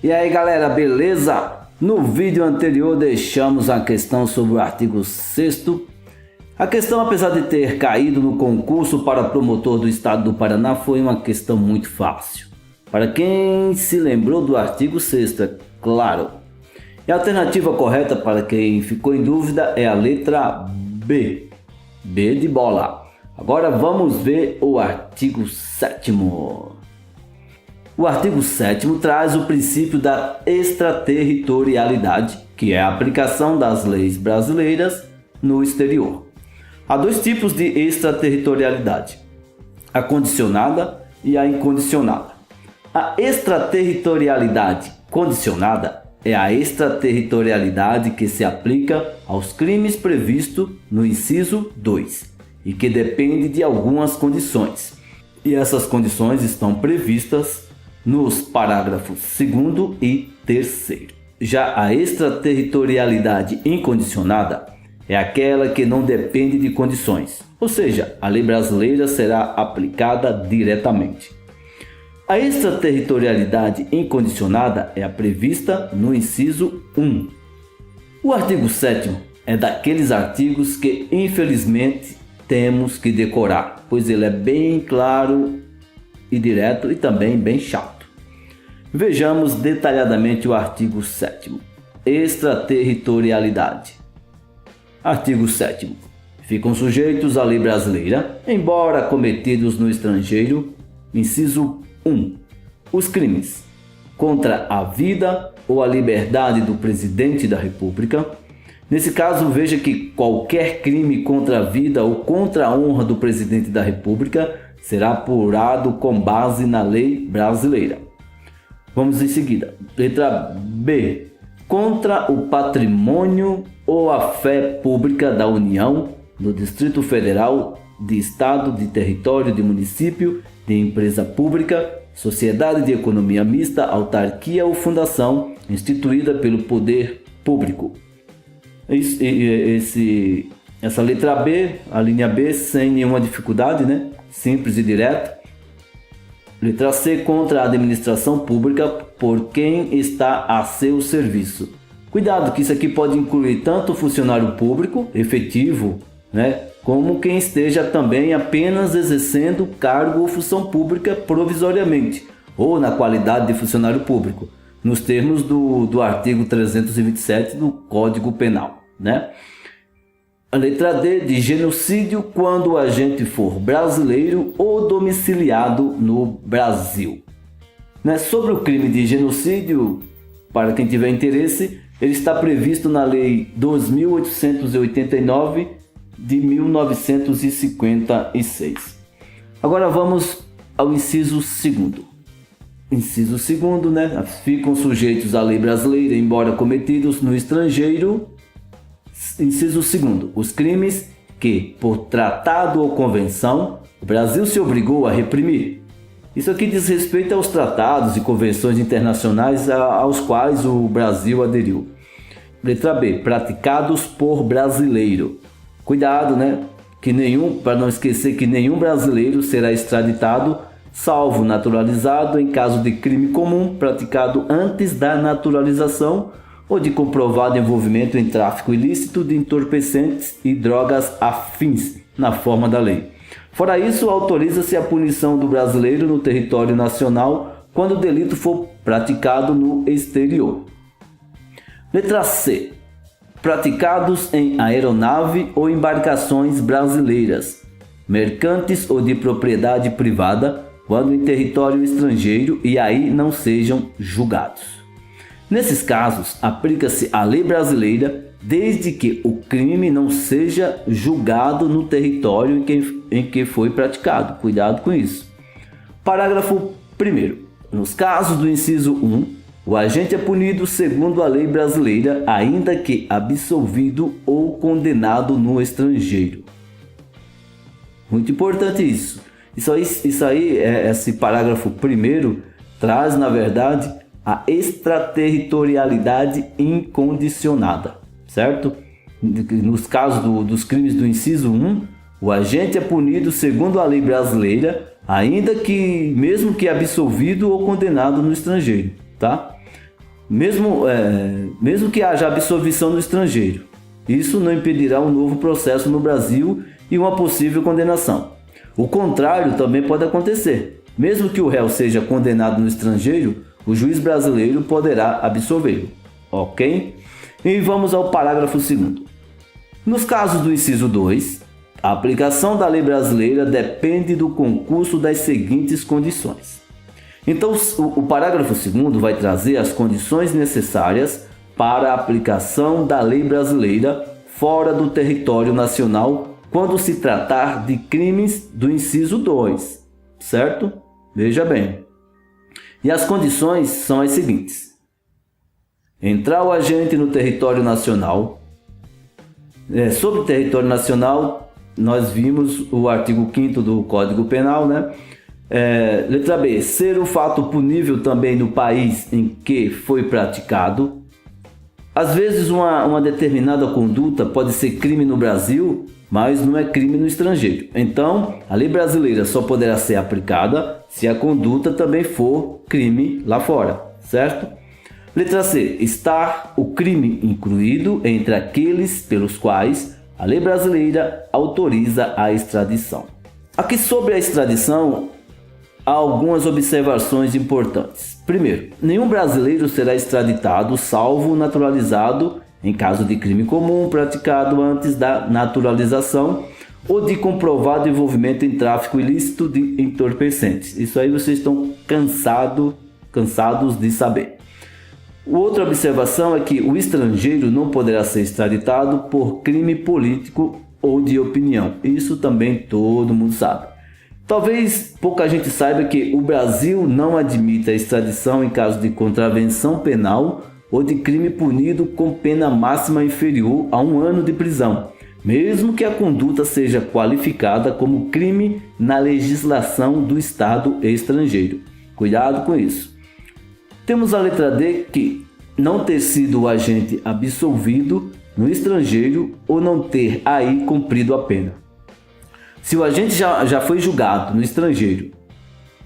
E aí galera, beleza? No vídeo anterior deixamos a questão sobre o artigo 6º. A questão, apesar de ter caído no concurso para promotor do estado do Paraná, foi uma questão muito fácil. Para quem se lembrou do artigo 6º, é claro. E a alternativa correta para quem ficou em dúvida é a letra B. B de bola. Agora vamos ver o artigo 7º. O artigo 7º traz o princípio da extraterritorialidade, que é a aplicação das leis brasileiras no exterior. Há dois tipos de extraterritorialidade: a condicionada e a incondicionada. A extraterritorialidade condicionada é a extraterritorialidade que se aplica aos crimes previstos no inciso 2 e que depende de algumas condições. E essas condições estão previstas nos parágrafos 2º e 3º. Já a extraterritorialidade incondicionada é aquela que não depende de condições, ou seja, a lei brasileira será aplicada diretamente. A extraterritorialidade incondicionada é a prevista no inciso 1. O artigo 7º é daqueles artigos que infelizmente temos que decorar, pois ele é bem claro e direto e também bem chato. Vejamos detalhadamente o artigo 7º. Extraterritorialidade. Artigo 7º. Ficam sujeitos à lei brasileira, embora cometidos no estrangeiro. Inciso 1. Os crimes contra a vida ou a liberdade do presidente da República. Nesse caso, veja que qualquer crime contra a vida ou contra a honra do presidente da República será apurado com base na lei brasileira. Vamos em seguida. Letra B. Contra o patrimônio ou a fé pública da União, do Distrito Federal, de Estado, de território, de município, de empresa pública, sociedade de economia mista, autarquia ou fundação instituída pelo poder público. Essa letra B, a linha B, sem nenhuma dificuldade, né? Simples e direto. Letra C, contra a administração pública por quem está a seu serviço. Cuidado que isso aqui pode incluir tanto o funcionário público efetivo, né, como quem esteja também apenas exercendo cargo ou função pública provisoriamente, ou na qualidade de funcionário público, nos termos do artigo 327 do Código Penal, né? A letra D, de genocídio, quando o agente for brasileiro ou domiciliado no Brasil. Sobre o crime de genocídio, para quem tiver interesse, ele está previsto na Lei 2.889 de 1956. Agora vamos ao inciso 2º. Inciso 2º, né? Ficam sujeitos à lei brasileira, embora cometidos no estrangeiro. Inciso 2º. Os crimes que, por tratado ou convenção, o Brasil se obrigou a reprimir. Isso aqui diz respeito aos tratados e convenções internacionais aos quais o Brasil aderiu. Letra B. Praticados por brasileiro. Cuidado, né? Para não esquecer que nenhum brasileiro será extraditado, salvo naturalizado em caso de crime comum praticado antes da naturalização ou de comprovado envolvimento em tráfico ilícito de entorpecentes e drogas afins na forma da lei. Fora isso, autoriza-se a punição do brasileiro no território nacional quando o delito for praticado no exterior. Letra C. Praticados em aeronave ou embarcações brasileiras, mercantes ou de propriedade privada, quando em território estrangeiro e aí não sejam julgados. Nesses casos, aplica-se a lei brasileira desde que o crime não seja julgado no território em que foi praticado. Cuidado com isso. Parágrafo 1º. Nos casos do inciso 1, o agente é punido segundo a lei brasileira, ainda que absolvido ou condenado no estrangeiro. Muito importante isso. Esse parágrafo 1º traz, na verdade, a extraterritorialidade incondicionada, certo? Nos casos dos crimes do inciso 1, o agente é punido segundo a lei brasileira, ainda que mesmo que absolvido ou condenado no estrangeiro, tá? mesmo que haja absolvição no estrangeiro. Isso não impedirá um novo processo no Brasil e uma possível condenação. O contrário também pode acontecer. Mesmo que o réu seja condenado no estrangeiro, o juiz brasileiro poderá absolvê-lo. Ok? E vamos ao parágrafo 2º. Nos casos do inciso 2, a aplicação da lei brasileira depende do concurso das seguintes condições. Então, o parágrafo 2º vai trazer as condições necessárias para a aplicação da lei brasileira fora do território nacional quando se tratar de crimes do inciso 2, certo? Veja bem. E as condições são as seguintes: entrar o agente no território nacional. Sobre o território nacional, nós vimos o artigo 5º do Código Penal, né? Letra B, ser o fato punível também no país em que foi praticado. Às vezes uma determinada conduta pode ser crime no Brasil, mas não é crime no estrangeiro. Então, a lei brasileira só poderá ser aplicada se a conduta também for crime lá fora, certo? Letra C, estar o crime incluído entre aqueles pelos quais a lei brasileira autoriza a extradição. Aqui sobre a extradição, há algumas observações importantes. Primeiro, nenhum brasileiro será extraditado salvo naturalizado em caso de crime comum praticado antes da naturalização ou de comprovado envolvimento em tráfico ilícito de entorpecentes. Isso aí vocês estão cansados de saber. Outra observação é que o estrangeiro não poderá ser extraditado por crime político ou de opinião. Isso também todo mundo sabe. Talvez pouca gente saiba que o Brasil não admite a extradição em caso de contravenção penal ou de crime punido com pena máxima inferior a 1 ano de prisão, mesmo que a conduta seja qualificada como crime na legislação do Estado estrangeiro. Cuidado com isso. Temos a letra D, que não ter sido o agente absolvido no estrangeiro ou não ter aí cumprido a pena. Se o agente já foi julgado no estrangeiro,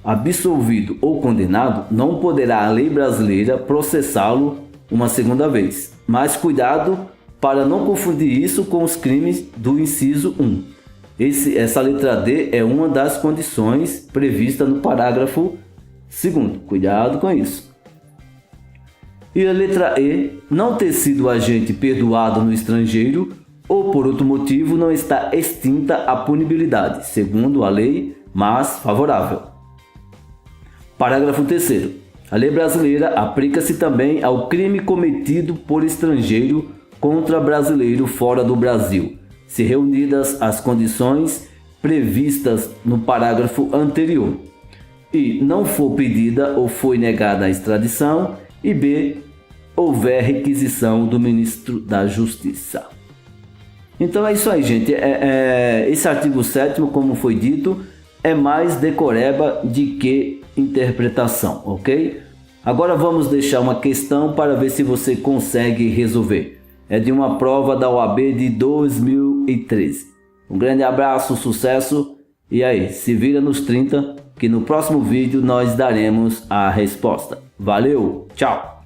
absolvido ou condenado, não poderá a lei brasileira processá-lo uma segunda vez. Mas cuidado para não confundir isso com os crimes do inciso 1. Essa letra D é uma das condições previstas no parágrafo 2º. Cuidado com isso. E a letra E, não ter sido o agente perdoado no estrangeiro ou por outro motivo não está extinta a punibilidade, segundo a lei, mas favorável. Parágrafo 3º. A lei brasileira aplica-se também ao crime cometido por estrangeiro contra brasileiro fora do Brasil, se reunidas as condições previstas no parágrafo anterior, e não for pedida ou foi negada a extradição, e B, houver requisição do ministro da Justiça. Então é isso aí, gente. Esse artigo 7º, como foi dito, é mais decoreba de que interpretação, ok? Agora vamos deixar uma questão para ver se você consegue resolver. É de uma prova da OAB de 2013. Um grande abraço, sucesso e aí, se vira nos 30 que no próximo vídeo nós daremos a resposta. Valeu, tchau!